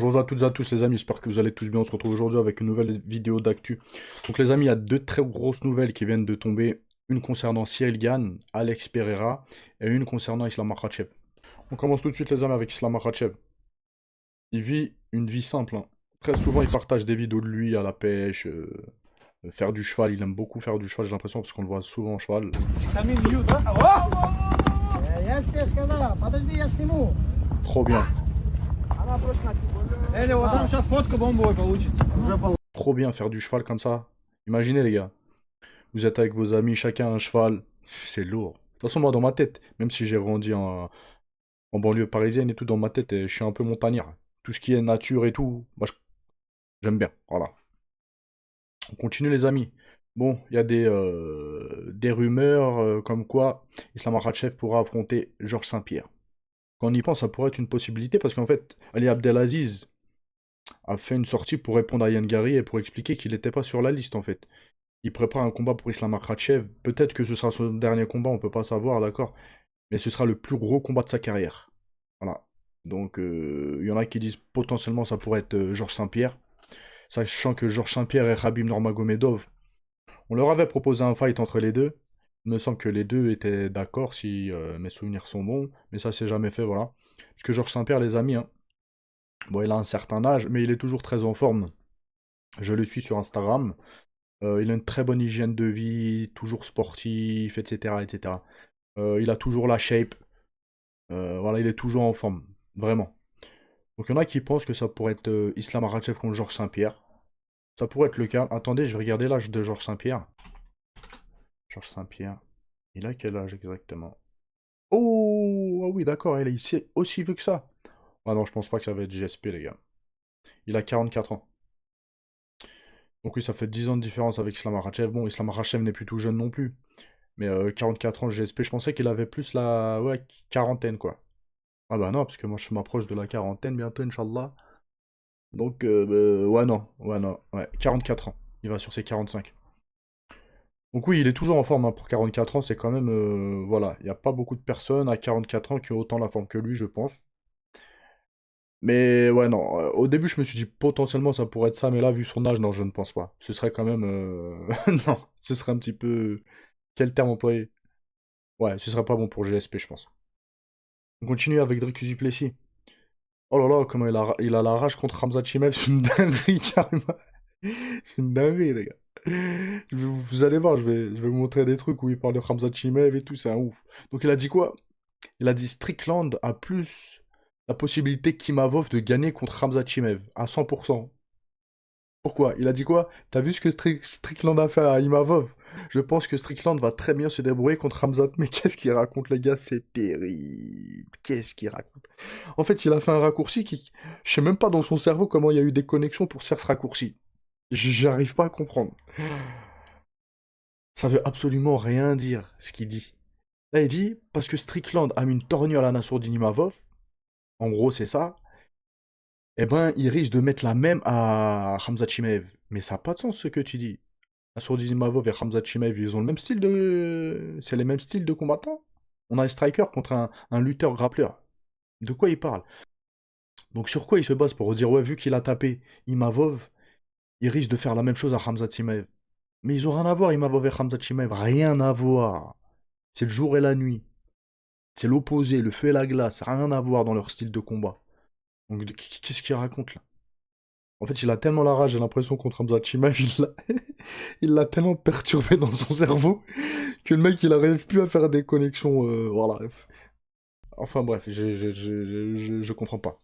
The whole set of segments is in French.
Bonjour à toutes et à tous les amis, j'espère que vous allez tous bien. On se retrouve aujourd'hui avec une nouvelle vidéo d'actu. Donc les amis, il y a deux très grosses nouvelles qui viennent de tomber. Une concernant Cyril Gann, Alex Pereira, et une concernant Islam Makhachev. On commence tout de suite les amis avec Islam Makhachev. Il vit une vie simple, hein. Très souvent il partage des vidéos de lui à la pêche, faire du cheval. Il aime beaucoup faire du cheval, j'ai l'impression, parce qu'on le voit souvent en cheval. Trop bien. Trop bien faire du cheval comme ça. Imaginez les gars. Vous êtes avec vos amis, chacun un cheval. C'est lourd. De toute façon, moi, dans ma tête, même si j'ai grandi en banlieue parisienne et tout, dans ma tête, je suis un peu montagnard. Tout ce qui est nature et tout, moi, j'aime bien. Voilà. On continue, les amis. Bon, il y a des rumeurs comme quoi Islam Makhachev pourra affronter Georges Saint-Pierre. Quand on y pense, ça pourrait être une possibilité parce qu'en fait, Ali Abdelaziz a fait une sortie pour répondre à Yann Gary et pour expliquer qu'il n'était pas sur la liste en fait. Il prépare un combat pour Islam Makhachev. Peut-être que ce sera son dernier combat, on peut pas savoir, d'accord. Mais ce sera le plus gros combat de sa carrière. Voilà. Donc, il y en a qui disent potentiellement ça pourrait être Georges Saint-Pierre. Sachant que Georges Saint-Pierre et Khabib Nurmagomedov, on leur avait proposé un fight entre les deux. Il me semble que les deux étaient d'accord si mes souvenirs sont bons. Mais ça s'est jamais fait, voilà. Parce que Georges Saint-Pierre, les amis, hein, bon, il a un certain âge, mais il est toujours très en forme. Je le suis sur Instagram. Il a une très bonne hygiène de vie, toujours sportif, etc. etc. Il a toujours la shape. Voilà, il est toujours en forme. Vraiment. Donc il y en a qui pensent que ça pourrait être Islam Makhachev contre Georges Saint-Pierre. Ça pourrait être le cas. Attendez, je vais regarder l'âge de Georges Saint-Pierre. Georges Saint-Pierre. Il a quel âge exactement? Oh, ah oui, d'accord, il est ici aussi vieux que ça. Ah non, je pense pas que ça va être GSP, les gars. Il a 44 ans. Donc oui, ça fait 10 ans de différence avec Islam Makhachev. Bon, Islam Makhachev n'est plus tout jeune non plus. Mais 44 ans GSP, je pensais qu'il avait plus la ouais, quarantaine, quoi. Ah bah non, parce que moi je m'approche de la quarantaine bientôt, Inch'Allah. Donc, ouais, non, ouais, non, ouais, 44 ans. Il va sur ses 45. Donc oui, il est toujours en forme, hein, pour 44 ans, c'est quand même... voilà, il n'y a pas beaucoup de personnes à 44 ans qui ont autant la forme que lui, je pense. Mais ouais, non, au début je me suis dit potentiellement ça pourrait être ça, mais là, vu son âge, non, je ne pense pas. Ce serait quand même... non, ce serait un petit peu... Quel terme employer? Ouais, ce serait pas bon pour GSP, je pense. On continue avec Dricus du Plessis. Oh là là, comment il a la rage contre Hamza Chimev, c'est une dinguerie, carrément. C'est une dinguerie, les gars. Vous allez voir, je vais vous montrer des trucs où il parle de Hamza Chimev et tout, c'est un ouf. Donc il a dit quoi? Il a dit Strickland a plus la possibilité qu'Imavov de gagner contre Hamza Chimev, à 100%. Pourquoi? Il a dit quoi? T'as vu ce que Strickland a fait à Imavov? Je pense que Strickland va très bien se débrouiller contre Hamzat. Mais qu'est-ce qu'il raconte, les gars? C'est terrible. Qu'est-ce qu'il raconte? En fait, il a fait un raccourci qui... Je sais même pas dans son cerveau comment il y a eu des connexions pour se faire ce raccourci. J'arrive pas à comprendre. Ça veut absolument rien dire, ce qu'il dit. Là, il dit, parce que Strickland a mis une torgnole à Nassourdine Imavov, en gros, c'est ça, eh ben, il risque de mettre la même à Hamza Chimaev. Mais ça n'a pas de sens, ce que tu dis. Nassourdine Imavov et Hamza Chimaev, ils ont le même style de... C'est les mêmes styles de combattants. On a un striker contre un lutteur grappleur. De quoi il parle? Donc sur quoi il se base pour dire, ouais, vu qu'il a tapé Imavov, il risque de faire la même chose à Hamza Chimaev. Mais ils ont rien à voir, Imavov et Hamza Chimaev. Rien à voir. C'est le jour et la nuit. C'est l'opposé, le feu et la glace. Rien à voir dans leur style de combat. Donc qu'est-ce qu'il raconte là? En fait, il a tellement la rage, j'ai l'impression contre Hamza Chimaev, il l'a tellement perturbé dans son cerveau que le mec il arrive plus à faire des connexions. Voilà. Enfin bref, je comprends pas.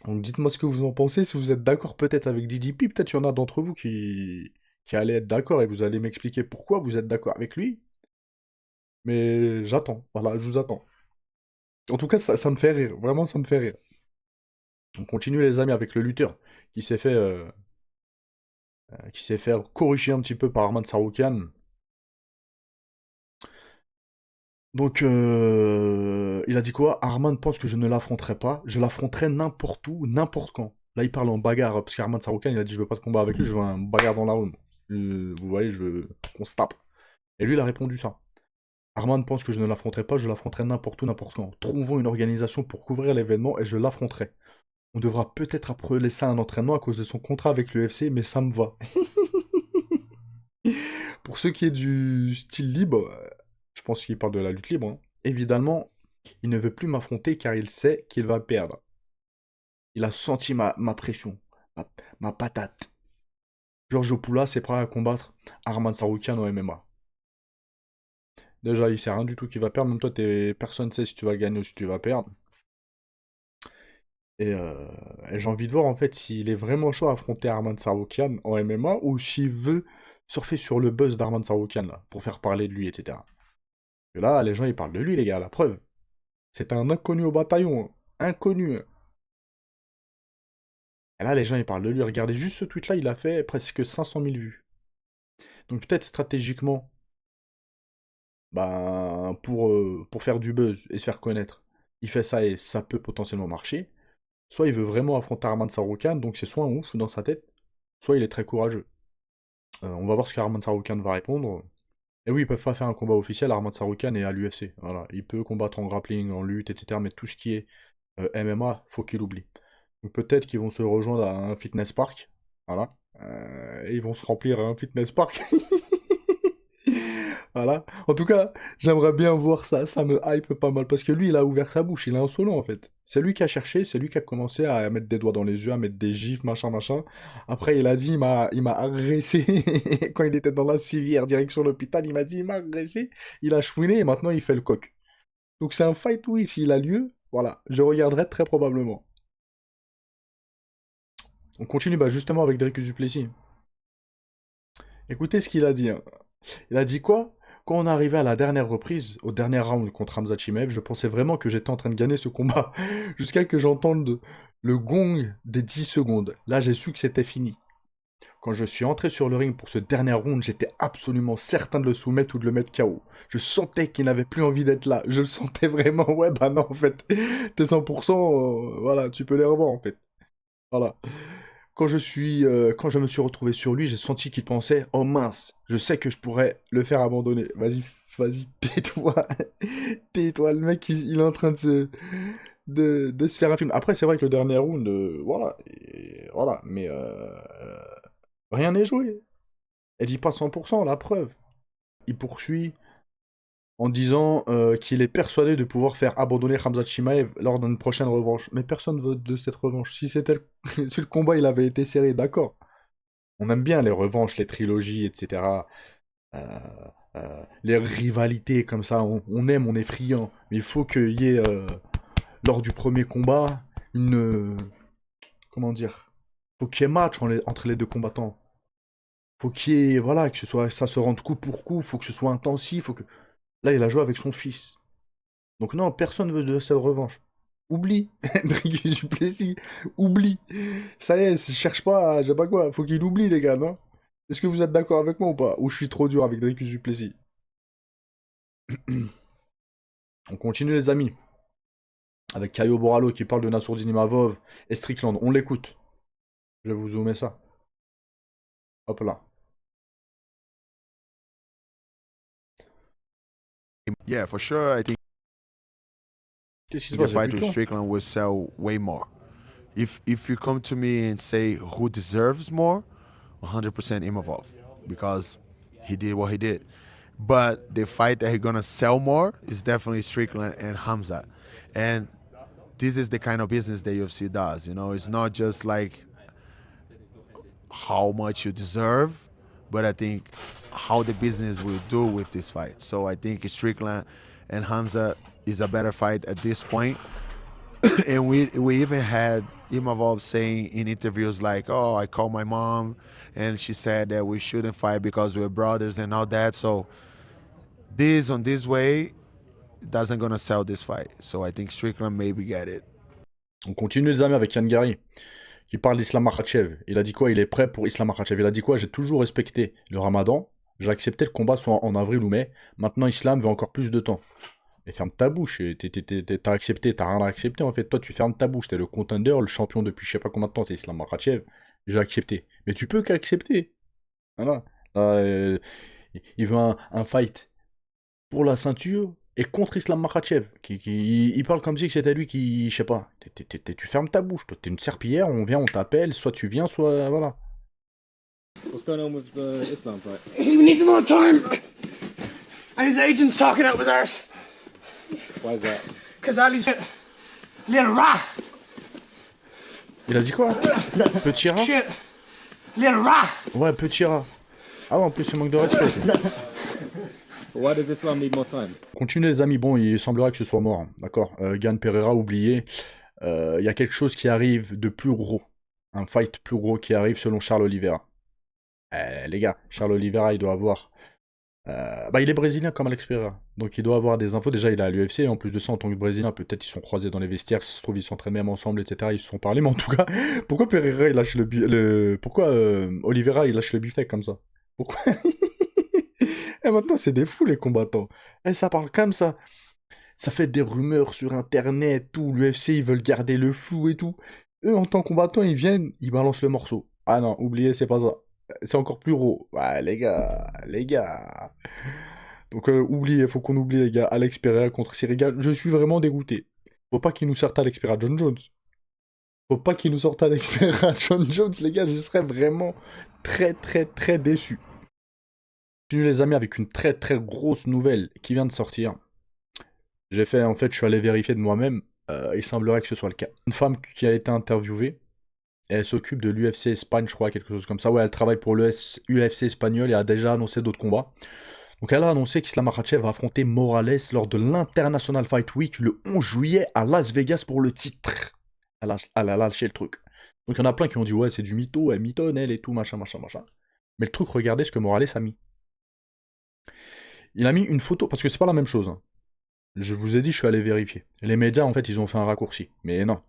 Donc dites-moi ce que vous en pensez, si vous êtes d'accord peut-être avec DDP, peut-être il y en a d'entre vous qui allaient être d'accord et vous allez m'expliquer pourquoi vous êtes d'accord avec lui. Mais j'attends, voilà, je vous attends. En tout cas, ça me fait rire, vraiment ça me fait rire. On continue les amis avec le lutteur qui s'est fait corriger un petit peu par Arman Saroukian. Donc il a dit quoi? Arman pense que je ne l'affronterai pas, je l'affronterai n'importe où, n'importe quand. Là il parle en bagarre, parce qu'Arman Saroukian il a dit je veux pas de combat avec lui, je veux un bagarre dans la rue. Vous voyez, je veux qu'on se tape. Et lui il a répondu ça. Arman pense que je ne l'affronterai pas, je l'affronterai n'importe où, n'importe quand. Trouvons une organisation pour couvrir l'événement et je l'affronterai. On devra peut-être appeler ça un entraînement à cause de son contrat avec l'UFC, mais ça me va. Pour ce qui est du style libre, je pense qu'il parle de la lutte libre, hein. Évidemment, il ne veut plus m'affronter car il sait qu'il va perdre. Il a senti ma pression, ma, ma patate. Giorgio Poulas est prêt à combattre Arman Saroukian au MMA. Déjà, il sait rien du tout qu'il va perdre. Même toi, personne ne sait si tu vas gagner ou si tu vas perdre. Et j'ai envie de voir en fait s'il est vraiment chaud à affronter Arman Saroukian en MMA ou s'il veut surfer sur le buzz d'Arman Saroukian là, pour faire parler de lui, etc. Et là, les gens ils parlent de lui, les gars, la preuve. C'est un inconnu au bataillon, hein. Inconnu, hein. Et là, les gens ils parlent de lui. Regardez juste ce tweet là, il a fait presque 500 000 vues. Donc peut-être stratégiquement, bah, pour faire du buzz et se faire connaître, il fait ça et ça peut potentiellement marcher. Soit il veut vraiment affronter Arman Saroukian, donc c'est soit un ouf dans sa tête, soit il est très courageux. On va voir ce qu'Arman Saroukian va répondre. Et oui, ils peuvent pas faire un combat officiel, Arman Saroukian est à l'UFC. Voilà. Il peut combattre en grappling, en lutte, etc. Mais tout ce qui est MMA, faut qu'il oublie. Donc peut-être qu'ils vont se rejoindre à un fitness park. Voilà. Et ils vont se remplir à un fitness park. Voilà. En tout cas, j'aimerais bien voir ça. Ça me hype pas mal. Parce que lui, il a ouvert sa bouche. Il est insolent, en fait. C'est lui qui a cherché. C'est lui qui a commencé à mettre des doigts dans les yeux, à mettre des gifs, machin, machin. Après, il a dit, il m'a agressé. Quand il était dans la civière, direction l'hôpital, il m'a dit, il m'a agressé. Il a chouiné et maintenant, il fait le coq. Donc, c'est un fight, oui, s'il a lieu. Voilà. Je regarderai très probablement. On continue bah, justement avec Dricus Duplessis. Écoutez ce qu'il a dit, hein. Il a dit quoi? Quand on est arrivé à la dernière reprise, au dernier round contre Hamza Chimaev, je pensais vraiment que j'étais en train de gagner ce combat. Jusqu'à que j'entende le gong des 10 secondes. Là, j'ai su que c'était fini. Quand je suis entré sur le ring pour ce dernier round, j'étais absolument certain de le soumettre ou de le mettre KO. Je sentais qu'il n'avait plus envie d'être là. Je le sentais vraiment. Ouais, bah non, en fait. T'es 100%, voilà, tu peux les revoir, en fait. Voilà. Quand je me suis retrouvé sur lui, j'ai senti qu'il pensait, oh mince, je sais que je pourrais le faire abandonner. Vas-y, tais-toi, tais-toi. Le mec, il est en train de se faire un film. Après, c'est vrai que le dernier round, voilà, voilà, mais rien n'est joué. Elle dit pas 100%, la preuve. Il poursuit en disant qu'il est persuadé de pouvoir faire abandonner Khamzat Chimaev lors d'une prochaine revanche. Mais personne veut de cette revanche. Si le combat il avait été serré, d'accord. On aime bien les revanches, les trilogies, etc. Euh, les rivalités comme ça, on aime, on est friand. Mais il faut qu'il y ait, lors du premier combat, une... comment dire? Faut qu'il y ait match entre les deux combattants. Faut qu'il y ait, voilà, que ce soit, ça se rende coup pour coup, faut que ce soit intensif, faut que... Là, il a joué avec son fils. Donc non, personne veut de cette revanche. Oublie, Dricus Duplessis, oublie. Ça y est, cherche pas, je sais pas quoi, faut qu'il oublie les gars, non? Est-ce que vous êtes d'accord avec moi ou pas? Ou je suis trop dur avec Dricus Duplessis? On continue les amis, avec Caio Borralho qui parle de Nassourdine Imavov et Strickland. On l'écoute. Je vais vous zoomer ça. Hop là. Yeah, for sure. I think Qu'est-ce qui se the passe? Il y a fight plus de with son? Strickland will sell way more. If you come to me and say who deserves more, 100% Imavov, because he did what he did. But the fight that he's gonna sell more is definitely Strickland and Hamza, and this is the kind of business that UFC does. You know, it's not just like how much you deserve, but I think how the business will do with this fight. So I think Strickland and Hamza is a better fight at this point. And we even had Imavov saying in interviews like, "Oh, I called my mom, and she said that we shouldn't fight because we're brothers and all that." So this on this way doesn't gonna sell this fight. So I think Strickland maybe get it. On continue les amis avec Yann Gary qui parle d'Islam Makhachev. Il a dit quoi? Il est prêt pour Islam Makhachev. Il a dit quoi? J'ai toujours respecté le ramadan. J'ai accepté le combat soit en avril ou mai. Maintenant, Islam veut encore plus de temps. Mais ferme ta bouche. T'as accepté, t'as rien à accepter en fait. Toi, tu fermes ta bouche. T'es le contender, le champion depuis je sais pas combien de temps, c'est Islam Makhachev. J'ai accepté. Mais tu peux qu'accepter. Voilà. Là, il veut un fight pour la ceinture. et contre Islam Makhachev. Il parle comme si c'était lui qui, je sais pas, tu fermes ta bouche, toi, t'es une serpillière, on vient, on t'appelle, soit tu viens, soit voilà. What's going on with the Islam fight? He needs more time. And his agent's talking out his arse. Why is that? Because Ali's a little rat. Il a dit quoi? Petit rat? Shit. Little rat. Ouais, petit rat. Ah ouais, en plus, c'est manque de respect. Why does Islam need more time? Continuez les amis, bon, il semblerait que ce soit mort, hein, d'accord. Gan Pereira, oublié. Il y a quelque chose qui arrive de plus gros. Un fight plus gros qui arrive selon Charles Oliveira. Les gars, Charles Oliveira, il doit avoir... il est brésilien comme Alex Pereira. Donc il doit avoir des infos. Déjà, il est à l'UFC. En plus de ça, en tant que brésilien, peut-être ils sont croisés dans les vestiaires. Si ça se trouve, ils s'entraînent même ensemble, etc. Ils se sont parlé. Mais en tout cas, pourquoi Pereira, il lâche pourquoi Oliveira, il lâche le beefsteak comme ça? Pourquoi? Et maintenant, c'est des fous, les combattants. Et ça parle comme ça. Ça fait des rumeurs sur Internet, tout. L'UFC, ils veulent garder le flou et tout. Eux, en tant que combattants, ils viennent, ils balancent le morceau. Ah non, oubliez, c'est pas ça. C'est encore plus gros. Ouais, les gars, les gars. Donc, oubliez, faut qu'on oublie, les gars. Alex Pereira contre Cyril. Je suis vraiment dégoûté. Faut pas qu'il nous sorte Alex Pereira John Jones. Faut pas qu'il nous sorte Alex Pereira John Jones, les gars. Je serais vraiment très, très, très déçu. Continue les amis avec une très très grosse nouvelle qui vient de sortir. Je suis allé vérifier de moi-même, il semblerait que ce soit le cas. Une femme qui a été interviewée, et elle s'occupe de l'UFC Espagne, je crois, quelque chose comme ça. Ouais, elle travaille pour l'UFC espagnol et a déjà annoncé d'autres combats. Donc elle a annoncé qu'Islam Makhachev va affronter Morales lors de l'International Fight Week le 11 juillet à Las Vegas pour le titre. Elle a lâché le truc. Donc il y en a plein qui ont dit ouais, c'est du mytho, elle mitonne elle et tout, machin, machin, machin. Mais le truc, regardez ce que Morales a mis. Il a mis une photo, parce que c'est pas la même chose. Hein. Je vous ai dit, je suis allé vérifier. Les médias, en fait, ils ont fait un raccourci. Mais non.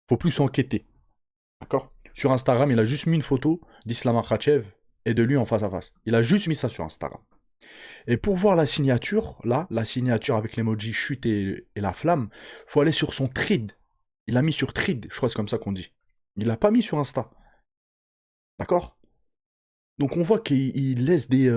Faut plus enquêter. D'accord? Sur Instagram, il a juste mis une photo d'Islam Makhachev et de lui en face à face. Il a juste mis ça sur Instagram. Et pour voir la signature, là, la signature avec l'emoji chute et la flamme, faut aller sur son thread. Il a mis sur thread, je crois que c'est comme ça qu'on dit. Il l'a pas mis sur Insta. D'accord? Donc on voit qu'il laisse des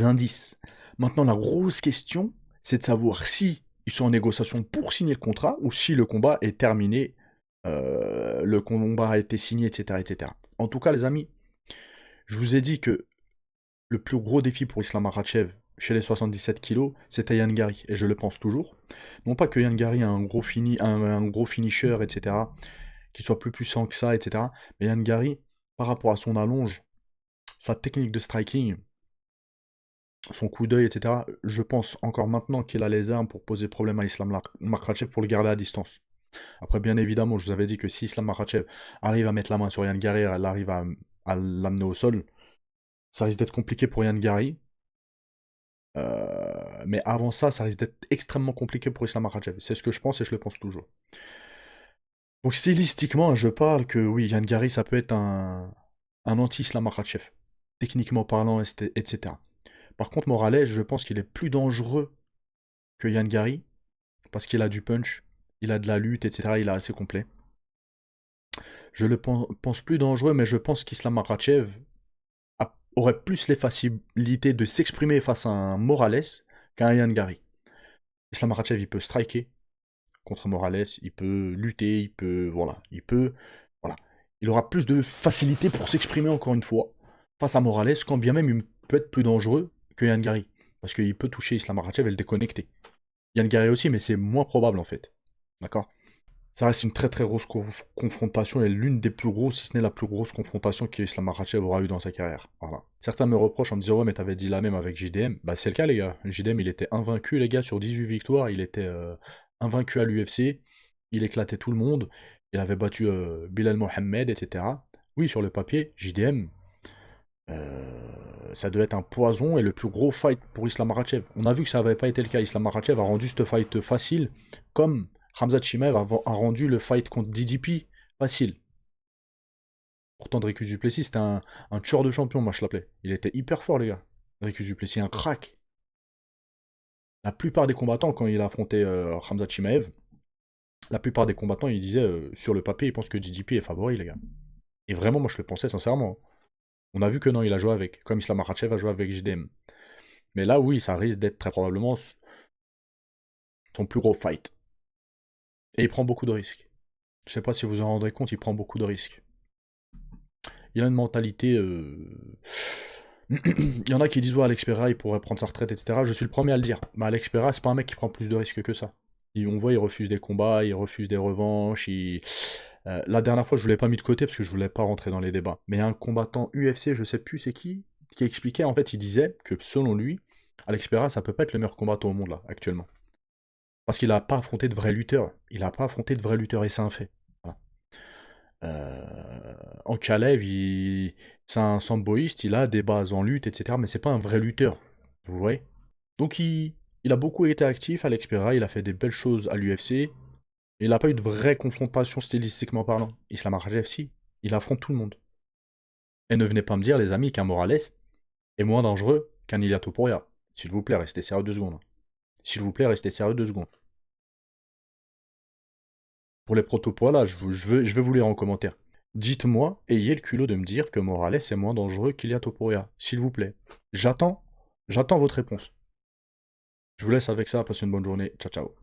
indices. Maintenant, la grosse question, c'est de savoir si ils sont en négociation pour signer le contrat ou si le combat est terminé, le combat a été signé, etc., etc. En tout cas, les amis, je vous ai dit que le plus gros défi pour Islam Makhachev chez les 77 kilos, c'était Yann Gary, et je le pense toujours. Non pas que Yann Gary a un gros finisher, etc., qu'il soit plus puissant que ça, etc., mais Yann Gary, par rapport à son allonge, sa technique de striking, son coup d'œil, etc., je pense encore maintenant qu'il a les armes pour poser problème à Islam Makhachev pour le garder à distance. Après, bien évidemment, je vous avais dit que si Islam Makhachev arrive à mettre la main sur Yann Gary, elle arrive à l'amener au sol, ça risque d'être compliqué pour Yann Gary. Mais avant ça, ça risque d'être extrêmement compliqué pour Islam Makhachev. C'est ce que je pense et je le pense toujours. Donc stylistiquement, je parle que oui, Yann Gary, ça peut être un anti-Islam Makhachev. Techniquement parlant, etc. Par contre, Morales, je pense qu'il est plus dangereux que Yann Gary, parce qu'il a du punch, il a de la lutte, etc. Il est assez complet. Je le pense plus dangereux, mais je pense qu'Islam Makhachev aurait plus les facilités de s'exprimer face à un Morales qu'à un Yann Gary. Islam Makhachev, il peut striker contre Morales, il peut lutter, voilà. Il aura plus de facilité pour s'exprimer encore une fois face à Morales, quand bien même il peut être plus dangereux que Yann Gary. Parce qu'il peut toucher Islam Makhachev et le déconnecter. Yann Gary aussi, mais c'est moins probable en fait. D'accord? Ça reste une très très grosse confrontation et l'une des plus grosses, si ce n'est la plus grosse confrontation qu'Islam Makhachev aura eu dans sa carrière. Voilà. Certains me reprochent en me disant ouais mais t'avais dit la même avec JDM. Bah c'est le cas les gars. JDM il était invaincu les gars sur 18 victoires, il était invaincu à l'UFC, il éclatait tout le monde, il avait battu Bilal Mohamed, etc. Oui sur le papier, JDM, ça devait être un poison et le plus gros fight pour Islam Makhachev. On a vu que ça n'avait pas été le cas. Islam Makhachev a rendu ce fight facile, comme Khamzat Chimaev a rendu le fight contre DDP facile. Pourtant, Dricus du Plessis, c'était un tueur de champion, moi je l'appelais. Il était hyper fort, les gars. Dricus du Plessis, un crack. La plupart des combattants, quand il a affronté Khamzat Chimaev, la plupart des combattants, ils disaient, sur le papier, ils pensent que DDP est favori, les gars. Et vraiment, moi je le pensais sincèrement. On a vu que non, il a joué avec, comme Islam Makhachev a joué avec JDM. Mais là, oui, ça risque d'être très probablement son plus gros fight. Et il prend beaucoup de risques. Je sais pas si vous vous en rendrez compte, il prend beaucoup de risques. Il a une mentalité... Il y en a qui disent, ouais, Alex Pereira, il pourrait prendre sa retraite, etc. Je suis le premier à le dire. Mais Alex Pereira, c'est pas un mec qui prend plus de risques que ça. On voit, il refuse des combats, il refuse des revanches. La dernière fois, je ne l'ai pas mis de côté parce que je voulais pas rentrer dans les débats. Mais un combattant UFC, je sais plus c'est qui expliquait, en fait, il disait que selon lui, Alex Pereira, ça peut pas être le meilleur combattant au monde, là, actuellement. Parce qu'il a pas affronté de vrais lutteurs. Il a pas affronté de vrais lutteurs, et c'est un fait. Voilà. Ankalaev, c'est un samboïste, il a des bases en lutte, etc. Mais c'est pas un vrai lutteur. Vous voyez? Donc il a beaucoup été actif, Alex Pereira, il a fait des belles choses à l'UFC. Il n'a pas eu de vraie confrontation stylistiquement parlant. Islam Makhachev, si. Il affronte tout le monde. Et ne venez pas me dire, les amis, qu'un Morales est moins dangereux qu'un Ilia Topuria. S'il vous plaît, restez sérieux 2 secondes. S'il vous plaît, restez sérieux 2 secondes. Pour les protopoids, là, je vais vous lire en commentaire. Dites-moi, ayez le culot de me dire que Morales est moins dangereux qu'Ilia Topuria. S'il vous plaît. J'attends votre réponse. Je vous laisse avec ça, passez une bonne journée. Ciao, ciao.